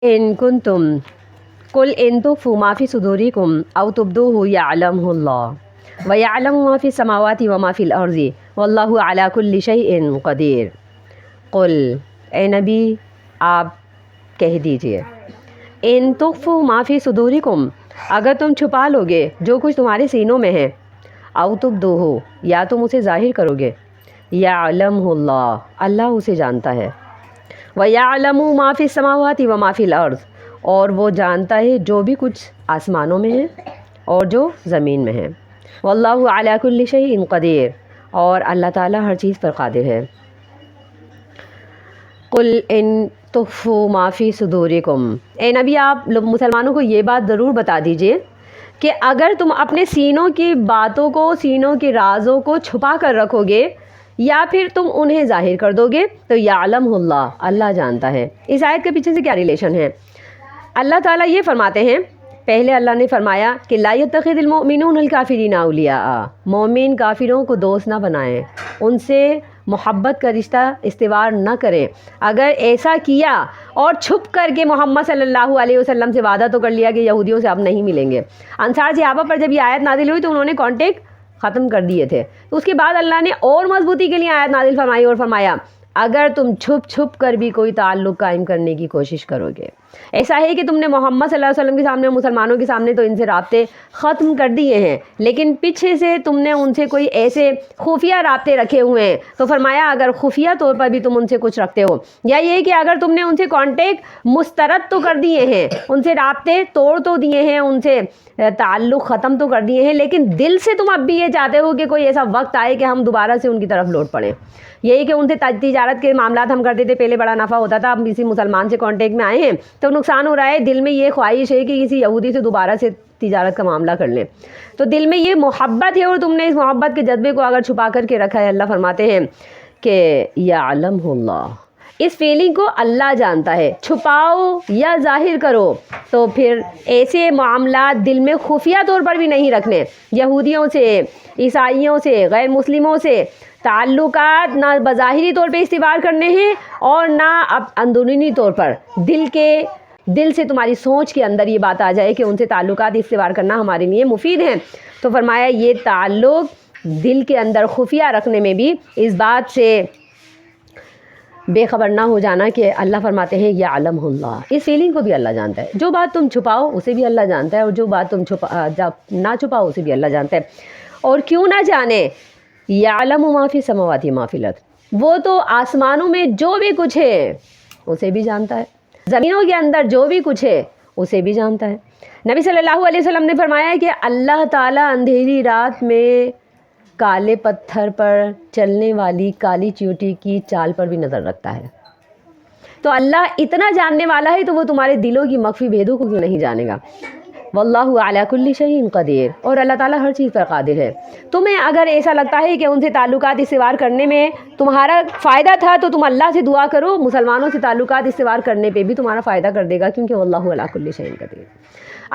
إن كنتم قل إن تخفوا ما في صدوركم أو تبدوه يعلمه الله ويعلم ما في السماوات وما في الأرض والله على كل شيء قدیر۔ قل اے نبی آپ کہہ دیجئے، ان تخفوا ما فی صدورکم، اگر تم چھپا لوگے جو کچھ تمہارے سینوں میں ہے، او تبدوہ، یا تم اسے ظاہر کرو گے، یعلمہ اللہ، اللہ اسے جانتا ہے، وَيَعْلَمُ مَا فِي السَّمَاوَاتِ وَمَا فِي الْأَرْضِ، اور وہ جانتا ہے جو بھی کچھ آسمانوں میں ہے اور جو زمین میں ہے، وَاللَّهُ عَلَى كُلِّ شَيْءٍ قدیر، اور اللہ تعالیٰ ہر چیز پر قادر ہے۔ قُلْ إِن تُخْفُوا مَا فِي صُدُورِكُمْ، اے نبی آپ مسلمانوں کو یہ بات ضرور بتا دیجئے کہ اگر تم اپنے سینوں کی باتوں کو، سینوں کے رازوں کو چھپا کر رکھو گے یا پھر تم انہیں ظاہر کر دو گے تو یعلمہ اللہ، اللہ جانتا ہے۔ اس آیت کے پیچھے سے کیا ریلیشن ہے؟ اللہ تعالیٰ یہ فرماتے ہیں، پہلے اللہ نے فرمایا کہ لا يتخذ المؤمنون الکافرین اولیاء، مومن کافروں کو دوست نہ بنائیں، ان سے محبت کا رشتہ استوار نہ کریں۔ اگر ایسا کیا اور چھپ کر کے محمد صلی اللہ علیہ وسلم سے وعدہ تو کر لیا کہ یہودیوں سے اب نہیں ملیں گے۔ انصار صحابہ پر جب یہ آیت نازل ہوئی تو انہوں نے کانٹیکٹ ختم کر دیے تھے، تو اس کے بعد اللہ نے اور مضبوطی کے لیے آیت نازل فرمائی اور فرمایا اگر تم چھپ کر بھی کوئی تعلق قائم کرنے کی کوشش کرو گے، ایسا ہے کہ تم نے محمد صلی اللہ علیہ وسلم کے سامنے، مسلمانوں کے سامنے تو ان سے رابطے ختم کر دیے ہیں، لیکن پیچھے سے تم نے ان سے کوئی ایسے خفیہ رابطے رکھے ہوئے ہیں، تو فرمایا اگر خفیہ طور پر بھی تم ان سے کچھ رکھتے ہو، یا یہ کہ اگر تم نے ان سے کانٹیکٹ مسترد تو کر دیے ہیں، ان سے رابطے توڑ تو دیے ہیں، ان سے تعلق ختم تو کر دیے ہیں، لیکن دل سے تم اب بھی یہ چاہتے ہو کہ کوئی ایسا وقت آئے کہ ہم دوبارہ سے ان کی طرف لوٹ پڑیں، یہی کہ ان سے تجارت کے معاملات ہم کرتے تھے، پہلے بڑا نفع ہوتا تھا، اب کسی مسلمان سے کانٹیکٹ میں آئے ہیں تو نقصان ہو رہا ہے، دل میں یہ خواہش ہے کہ کسی یہودی سے دوبارہ سے تجارت کا معاملہ کر لیں، تو دل میں یہ محبت ہے اور تم نے اس محبت کے جذبے کو اگر چھپا کر کے رکھا ہے، اللہ فرماتے ہیں کہ یعلمہ اللہ، اس فیلنگ کو اللہ جانتا ہے، چھپاؤ یا ظاہر کرو تو پھر ایسے معاملات دل میں خفیہ طور پر بھی نہیں رکھنے، یہودیوں سے، عیسائیوں سے، غیر مسلموں سے تعلقات نہ بظاہری طور پہ استوار کرنے ہیں اور نہ اب اندرونی طور پر دل سے تمہاری سوچ کے اندر یہ بات آ جائے کہ ان سے تعلقات استوار کرنا ہمارے لیے مفید ہیں، تو فرمایا یہ تعلق دل کے اندر خفیہ رکھنے میں بھی اس بات سے بے خبر نہ ہو جانا کہ اللہ فرماتے ہیں یعلمہ اللہ، اس فیلنگ کو بھی اللہ جانتا ہے، جو بات تم چھپاؤ اسے بھی اللہ جانتا ہے اور جو بات تم نہ چھپاؤ اسے بھی اللہ جانتا ہے، اور کیوں نہ جانے، یعلم ما فی السماوات ما فی الارض، وہ تو آسمانوں میں جو بھی کچھ ہے اسے بھی جانتا ہے، زمینوں کے اندر جو بھی کچھ ہے اسے بھی جانتا ہے۔ نبی صلی اللہ علیہ وسلم نے فرمایا کہ اللہ تعالیٰ اندھیری رات میں کالے پتھر پر چلنے والی کالی چیونٹی کی چال پر بھی نظر رکھتا ہے، تو اللہ اتنا جاننے والا ہے تو وہ تمہارے دلوں کی مخفی بھیدوں کو کیوں نہیں جانے گا۔ واللہ علی کل شیء قدیر، اور اللہ تعالیٰ ہر چیز پر قادر ہے۔ تمہیں اگر ایسا لگتا ہے کہ ان سے تعلقات استوار کرنے میں تمہارا فائدہ تھا تو تم اللہ سے دعا کرو، مسلمانوں سے تعلقات استوار کرنے پہ بھی تمہارا فائدہ کر دے گا، کیونکہ واللہ علی کل شیء قدیر۔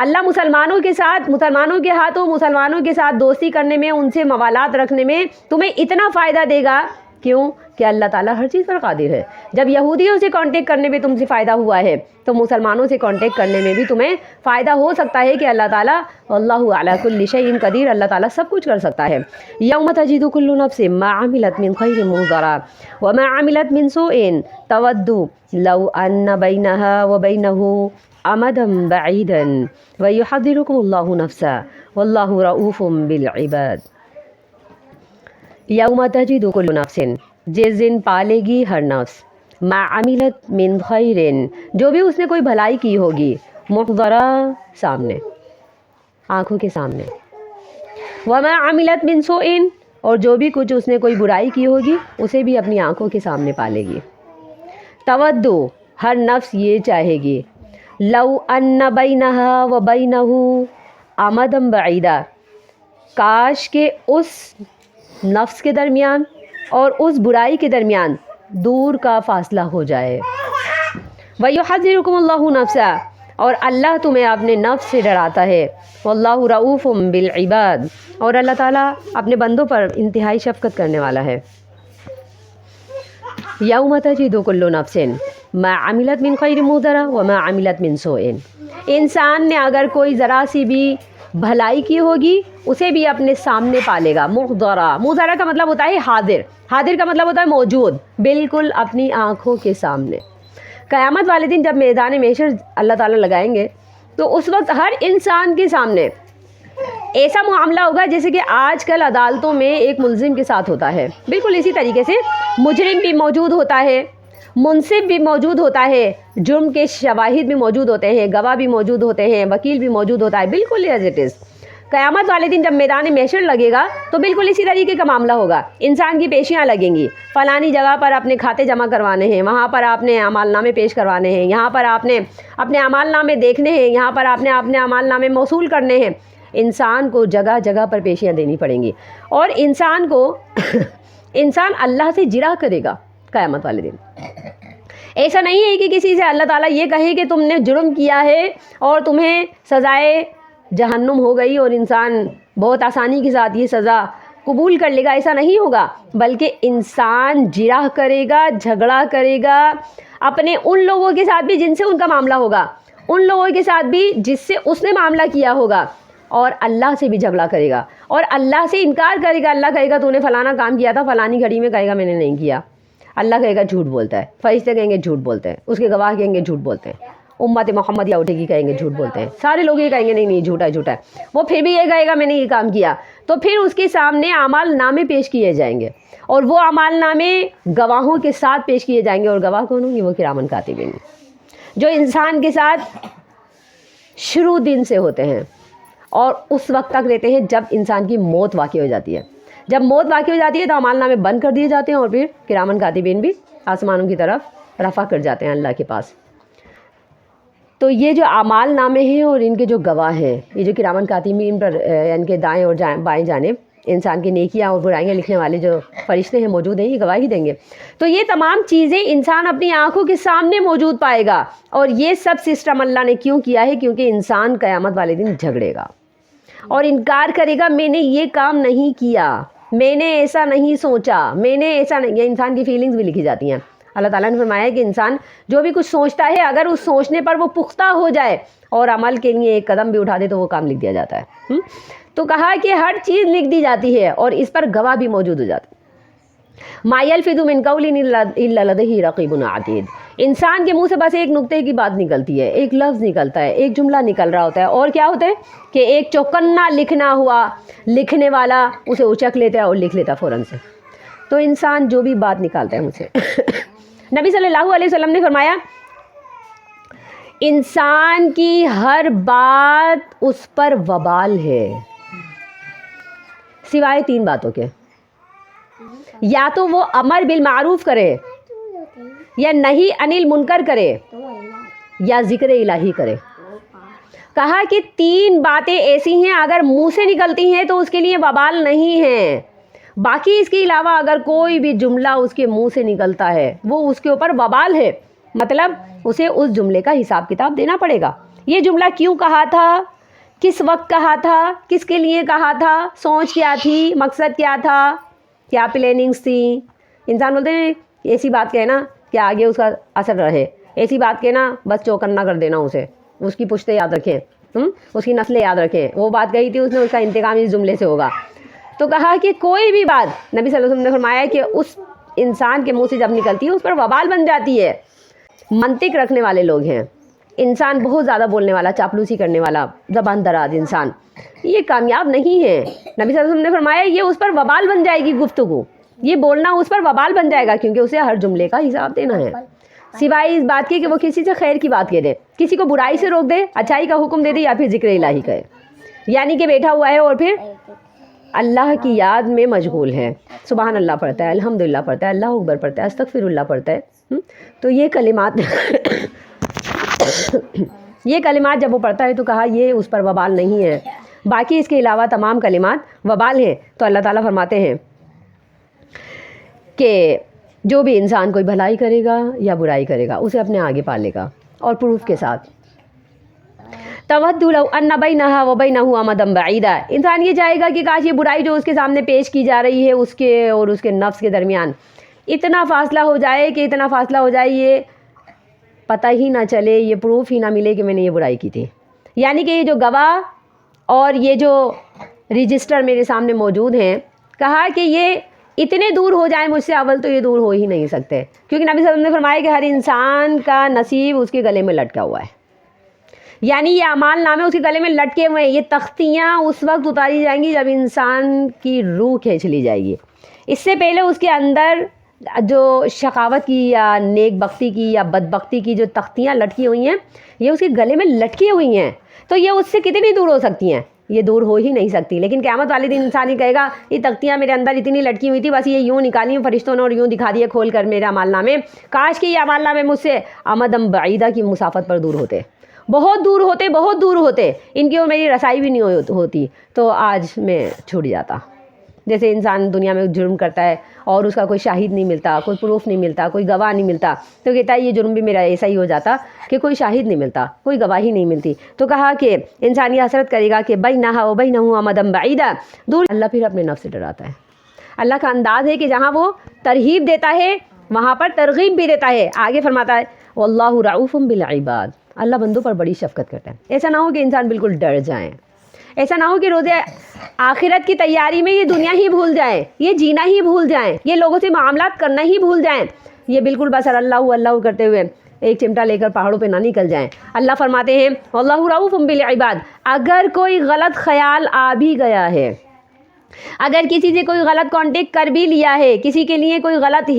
اللہ مسلمانوں کے ساتھ، مسلمانوں کے ہاتھوں مسلمانوں کے ساتھ دوستی کرنے میں، ان سے موالات رکھنے میں تمہیں اتنا فائدہ دے گا، کیوں کہ اللہ تعالیٰ ہر چیز پر قادر ہے۔ جب یہودیوں سے کانٹیکٹ کرنے میں تم سے فائدہ ہوا ہے تو مسلمانوں سے کانٹیکٹ کرنے میں بھی تمہیں فائدہ ہو سکتا ہے کہ اللہ تعالیٰ واللہ علی کل شیء قدیر، اللہ تعالیٰ سب کچھ کر سکتا ہے۔ یوم تجد کل نفس ما عملت من خیر محضرا وما عملت من سوء تود لو ان بینها وبینہ امدا بعیدا ویحذرکم اللہ نفسا واللہ رؤوف بالعباد۔ یوم تجد کل نفس، جس دن پالے گی ہر نفس، ما عملت من خیر، جو بھی اس نے کوئی بھلائی کی ہوگی، محضرا، سامنے، آنکھوں کے سامنے، وما عملت من سوء، اور جو بھی کچھ اس نے کوئی برائی کی ہوگی اسے بھی اپنی آنکھوں کے سامنے پالے گی۔ تود، ہر نفس یہ چاہے گی، لو ان بینہا و بینہ امدا بعیدا، کاش کہ اس نفس کے درمیان اور اس برائی کے درمیان دور کا فاصلہ ہو جائے۔ وَيُحَذِّرُكُمُ اللَّهُ نَفْسَهُ، اور اللہ تمہیں اپنے نفس سے ڈراتا ہے۔ وَاللَّهُ رَؤُوفٌ بِالْعِبَادِ، اور اللہ تعالیٰ اپنے بندوں پر انتہائی شفقت کرنے والا ہے۔ یوم تجد کل نفس ما عملت من خیر محضرہ وما عملت من سوء. انسان نے اگر کوئی ذرا سی بھی بھلائی کی ہوگی اسے بھی اپنے سامنے پالے گا. محضرہ، محضرہ کا مطلب ہوتا ہے حاضر، حاضر کا مطلب ہوتا ہے موجود، بالکل اپنی آنکھوں کے سامنے. قیامت والے دن جب میدان محشر اللہ تعالیٰ لگائیں گے تو اس وقت ہر انسان کے سامنے ایسا معاملہ ہوگا جیسے کہ آج کل عدالتوں میں ایک ملزم کے ساتھ ہوتا ہے. بالکل اسی طریقے سے مجرم بھی موجود ہوتا ہے، منصف بھی موجود ہوتا ہے، جرم کے شواہد بھی موجود ہوتے ہیں، گواہ بھی موجود ہوتے ہیں، وکیل بھی موجود ہوتا ہے. بالکل ایز اٹ از. قیامت والے دن جب میدان محشر لگے گا تو بالکل اسی طریقے کا معاملہ ہوگا. انسان کی پیشیاں لگیں گی، فلانی جگہ پر اپنے کھاتے جمع کروانے ہیں، وہاں پر آپ نے اعمال نامے پیش کروانے ہیں، یہاں پر آپ نے اپنے اعمال نامے دیکھنے ہیں، یہاں پر آپ نے اپنے اعمال نامے موصول کرنے ہیں. انسان کو جگہ جگہ پر پیشیاں دینی پڑیں گی اور انسان کو انسان اللہ سے جرا کرے گا قیامت والے دن. ایسا نہیں ہے کہ کسی سے اللہ تعالیٰ یہ کہے کہ تم نے جرم کیا ہے اور تمہیں سزائے جہنم ہو گئی اور انسان بہت آسانی کے ساتھ یہ سزا قبول کر لے گا. ایسا نہیں ہوگا، بلکہ انسان جرح کرے گا، جھگڑا کرے گا اپنے ان لوگوں کے ساتھ بھی جن سے ان کا معاملہ ہوگا، ان لوگوں کے ساتھ بھی جس سے اس نے معاملہ کیا ہوگا، اور اللہ سے بھی جھگڑا کرے گا اور اللہ سے انکار کرے گا. اللہ کہے گا تو نے فلانا کام کیا تھا، فلانی گھڑی میں کہے گا میں نے نہیں کیا. اللہ کہے گا جھوٹ بولتا ہے، فرشتے کہیں گے جھوٹ بولتے ہیں، اس کے گواہ کہیں گے جھوٹ بولتے ہیں، امت محمد یا اٹھے گی کہیں گے جھوٹ بولتے ہیں، سارے لوگ یہ کہیں گے نہیں جھوٹا ہے جھوٹا ہے. وہ پھر بھی یہ کہے گا میں نے یہ کام کیا. تو پھر اس کے سامنے اعمال نامے پیش کیے جائیں گے اور وہ اعمال نامے گواہوں کے ساتھ پیش کیے جائیں گے. اور گواہ کون ہوں گے؟ وہ کرامن کاتبین، جو انسان کے ساتھ شروع دن سے ہوتے ہیں اور اس وقت تک رہتے ہیں جب انسان کی موت واقع ہو جاتی ہے. جب موت واقع ہو جاتی ہے تو اعمال نامے بند کر دیے جاتے ہیں اور پھر کرامن کاتبین بھی آسمانوں کی طرف رفع کر جاتے ہیں اللہ کے پاس. تو یہ جو اعمال نامے ہیں اور ان کے جو گواہ ہیں، یہ جو کرامن کاتبین پر ان کے دائیں اور بائیں جانب انسان کی نیکیاں اور برائیاں لکھنے والے جو فرشتے ہیں موجود ہیں، یہ گواہی دیں گے. تو یہ تمام چیزیں انسان اپنی آنکھوں کے سامنے موجود پائے گا. اور یہ سب سسٹم اللہ نے کیوں کیا ہے؟ کیونکہ انسان قیامت والے دن جھگڑے گا اور انکار کرے گا میں نے یہ کام نہیں کیا، میں نے ایسا نہیں سوچا، میں نے ایسا نہیں. یہ انسان کی فیلنگز بھی لکھی جاتی ہیں. اللہ تعالیٰ نے فرمایا ہے کہ انسان جو بھی کچھ سوچتا ہے اگر اس سوچنے پر وہ پختہ ہو جائے اور عمل کے لیے ایک قدم بھی اٹھا دے تو وہ کام لکھ دیا جاتا ہے. تو کہا کہ ہر چیز لکھ دی جاتی ہے اور اس پر گواہ بھی موجود ہو جاتا ہے. ما یلفظ من قول الا لدیہ رقیب عتید. انسان کے منہ سے بس ایک نقطے کی بات نکلتی ہے، ایک لفظ نکلتا ہے، ایک جملہ نکل رہا ہوتا ہے، اور کیا ہوتا ہے کہ ایک چوکنا لکھنا ہوا، لکھنے والا اسے اچک لیتا ہے اور لکھ لیتا ہے فوراً سے. تو انسان جو بھی بات نکالتا ہے مجھ سے نبی صلی اللہ علیہ وسلم نے فرمایا انسان کی ہر بات اس پر وبال ہے سوائے 3 باتوں کے. یا تو وہ امر بالمعروف کرے، یا نہیں انل منکر کرے، یا ذکر الہی کرے. کہا کہ 3 باتیں ایسی ہیں اگر منہ سے نکلتی ہیں تو اس کے لیے وبال نہیں ہے. باقی اس کے علاوہ اگر کوئی بھی جملہ اس کے منہ سے نکلتا ہے وہ اس کے اوپر وبال ہے، مطلب اسے اس جملے کا حساب کتاب دینا پڑے گا. یہ جملہ کیوں کہا تھا، کس وقت کہا تھا، کس کے لیے کہا تھا، سوچ کیا تھی، مقصد کیا تھا، کیا پلاننگس تھی. انسان بولتے ہیں ایسی بات کہنا کہ آگے اس کا اثر رہے، ایسی بات کہنا بس چوکنا کر دینا اسے، اس کی پشتیں یاد رکھیں، اس کی نسلیں یاد رکھیں، وہ بات کہی تھی اس نے، اس کا انتقام اس جملے سے ہوگا. تو کہا کہ کوئی بھی بات نبی صلی اللہ علیہ وسلم نے فرمایا کہ اس انسان کے منہ سے جب نکلتی ہے اس پر وبال بن جاتی ہے. منطق رکھنے والے لوگ ہیں، انسان بہت زیادہ بولنے والا، چاپلوسی کرنے والا، زبان دراز انسان، یہ کامیاب نہیں ہے. نبی صلی اللہ علیہ وسلم نے فرمایا یہ اس پر وبال بن جائے گی گفتگو، یہ بولنا اس پر وبال بن جائے گا، کیونکہ اسے ہر جملے کا حساب دینا ہے. سوائے اس بات کے کہ وہ کسی سے خیر کی بات کہہ دے، کسی کو برائی سے روک دے، اچھائی کا حکم دے دے، یا پھر ذکر الہی کہے، یعنی کہ بیٹھا ہوا ہے اور پھر اللہ کی یاد میں مشغول ہے، سبحان اللہ پڑھتا ہے، الحمدللہ پڑھتا ہے، اللہ اکبر پڑھتا ہے، استغفر اللہ پڑھتا ہے. تو یہ کلمات جب وہ پڑھتا ہے تو کہا یہ اس پر وبال نہیں ہے. باقی اس کے علاوہ تمام کلمات وبال ہیں. تو اللہ تعالیٰ فرماتے ہیں کہ جو بھی انسان کوئی بھلائی کرے گا یا برائی کرے گا اسے اپنے آگے پالے گا اور پروف کے ساتھ. تود لو ان بینہا وبینہ امدا بعیدا. انسان یہ چاہے گا کہ کاش یہ برائی جو اس کے سامنے پیش کی جا رہی ہے اس کے اور اس کے نفس کے درمیان اتنا فاصلہ ہو جائے کہ اتنا فاصلہ ہو جائے یہ پتہ ہی نہ چلے، یہ پروف ہی نہ ملے کہ میں نے یہ برائی کی تھی. یعنی کہ یہ جو گواہ اور یہ جو رجسٹر میرے سامنے موجود ہیں، کہا کہ یہ اتنے دور ہو جائیں مجھ سے، اول تو یہ دور ہو ہی نہیں سکتے، کیونکہ نبی صلی اللہ علیہ وسلم نے فرمایا کہ ہر انسان کا نصیب اس کے گلے میں لٹکا ہوا ہے. یعنی یہ اعمال نامے اس کے گلے میں لٹکے ہوئے ہیں. یہ تختیاں اس وقت اتاری جائیں گی جب انسان کی روح کھینچ لی جائے گی. اس سے پہلے اس کے اندر جو شقاوت کی یا نیک بختی کی یا بدبختی کی جو تختیاں لٹکی ہوئی ہیں، یہ اس کے گلے میں لٹکی ہوئی ہیں. تو یہ اس سے کتنی دور ہو سکتی ہیں؟ یہ دور ہو ہی نہیں سکتی. لیکن قیامت والے دن انسان ہی کہے گا یہ تختیاں میرے اندر اتنی لٹکی ہوئی تھی، بس یہ یوں نکالی فرشتوں نے اور یوں دکھا دیے کھول کر میرے اعمال نامے. کاش کہ یہ اعمال نامے مجھ سے امدم بعیدہ کی مسافت پر دور ہوتے، بہت دور ہوتے، بہت دور ہوتے، ان کی اور میری رسائی بھی نہیں ہوتی، تو آج میں چھوٹ جاتا. جیسے انسان دنیا میں جرم کرتا ہے اور اس کا کوئی شاہد نہیں ملتا، کوئی پروف نہیں ملتا، کوئی گواہ نہیں ملتا، تو کہتا ہے یہ جرم بھی میرا ایسا ہی ہو جاتا کہ کوئی شاہد نہیں ملتا، کوئی گواہی نہیں ملتی. تو کہا کہ انسان یہ حسرت کرے گا کہ بینہا و بینہ امدم بعیدہ، دور. اللہ پھر اپنے نفس سے ڈراتا ہے. اللہ کا انداز ہے کہ جہاں وہ ترغیب دیتا ہے وہاں پر ترغیب بھی دیتا ہے. آگے فرماتا ہے واللہ رعوف بالعباد، اللہ بندوں پر بڑی شفقت کرتا ہے. ایسا نہ ہو کہ انسان بالکل ڈر جائیں، ایسا نہ ہو کہ روز آخرت کی تیاری میں یہ دنیا ہی بھول جائیں، یہ جینا ہی بھول جائیں، یہ لوگوں سے معاملات کرنا ہی بھول جائیں، یہ بالکل بس اللہ اللہ کرتے ہوئے ایک چمٹا لے کر پہاڑوں پہ نہ نکل جائیں. اللہ فرماتے ہیں واللہ رعوف بالعباد. اگر کوئی غلط خیال آ بھی گیا ہے، اگر کسی سے کوئی غلط کانٹیکٹ کر بھی لیا ہے، کسی کے لیے کوئی غلط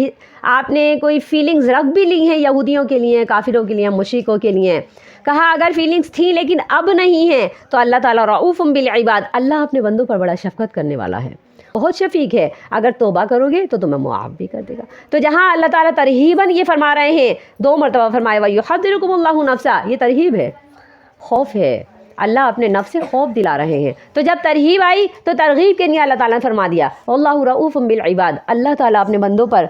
آپ نے کوئی فیلنگز رکھ بھی لی ہیں، یہودیوں کے لیے، کافروں کے لیے، مشرکوں کے لیے، کہا اگر فیلنگز تھیں لیکن اب نہیں ہیں، تو اللہ تعالیٰ رعوف بالعباد، اللہ اپنے بندوں پر بڑا شفقت کرنے والا ہے، بہت شفیق ہے. اگر توبہ کرو گے تو تمہیں معاف بھی کر دے گا. تو جہاں اللہ تعالیٰ ترہیباً یہ فرما رہے ہیں، 2 مرتبہ فرمایا وَيُحَذِّرُكُمُ اللَّهُ نَفْسَهُ، یہ ترہیب ہے، خوف ہے. اللہ اپنے نفس سے خوف دلا رہے ہیں. تو جب ترہیب آئی تو ترغیب کے لیے اللہ تعالیٰ نے فرما دیا واللہ رعوف بالعباد، اللہ تعالیٰ اپنے بندوں پر